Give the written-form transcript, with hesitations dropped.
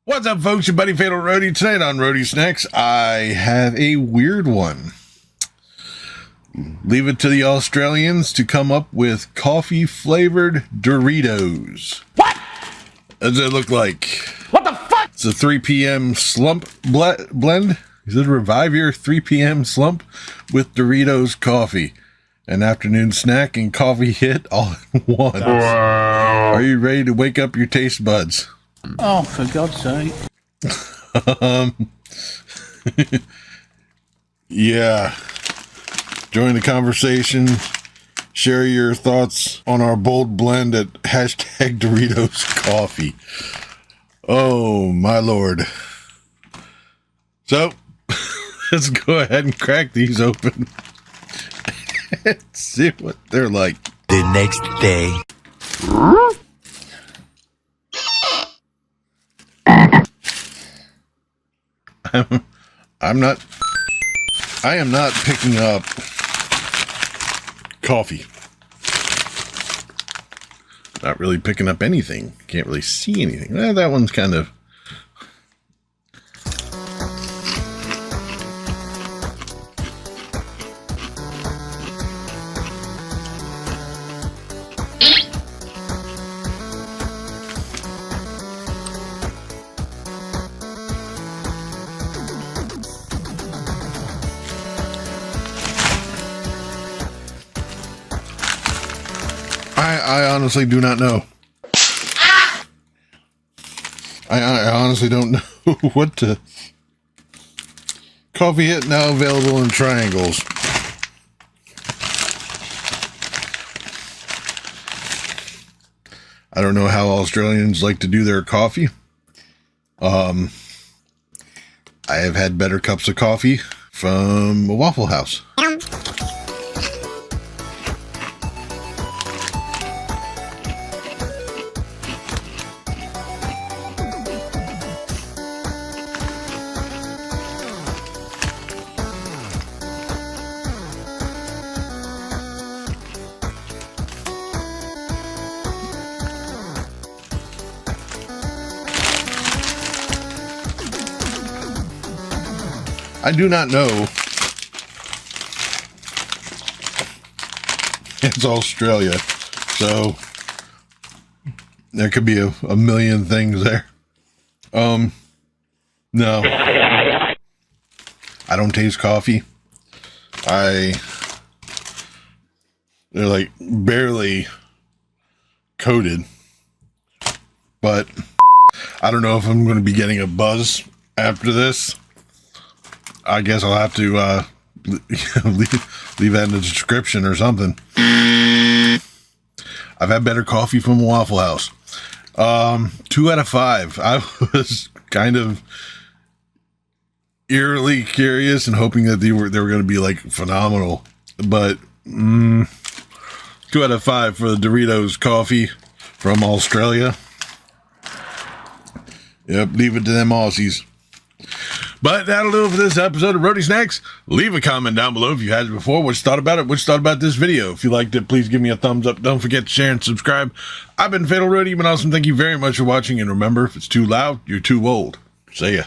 What's up, folks? Your buddy Fatalroadie. Tonight on Roadie Snacks, I have a weird one. Leave it to the Australians to come up with coffee-flavored Doritos. What? What does it look like? What the fuck? It's a 3 p.m. slump blend. Is it revive your 3 p.m. slump with Doritos coffee? An afternoon snack and coffee hit all in one. Wow. Are you ready to wake up your taste buds? Oh, for God's sake. Yeah. Join the conversation. Share your thoughts on our bold blend at hashtag Doritos Coffee. Oh, my Lord. So, let's go ahead and crack these open and see what they're like. The next day. I am not picking up coffee. Not really picking up anything. Can't really see anything. That one's kind of... I honestly do not know. I honestly don't know what to... Coffee hit now available in triangles. I don't know how Australians like to do their coffee. I have had better cups of coffee from a Waffle House. I do not know. It's Australia, so there could be a million things there. No. I don't taste coffee. They're like barely coated, but I don't know if I'm going to be getting a buzz after this. I guess I'll have to leave that in the description or something. I've had better coffee from Waffle House. 2 out of 5. I was kind of eerily curious and hoping that they were going to be like phenomenal, but 2 out of 5 for the Doritos coffee from Australia. Yep, leave it to them Aussies. But that'll do it for this episode of Roadie Snacks. Leave a comment down below if you had it before. What you thought about it? What you thought about this video? If you liked it, please give me a thumbs up. Don't forget to share and subscribe. I've been Fatalroadie. You've been awesome. Thank you very much for watching. And remember, if it's too loud, you're too old. See ya.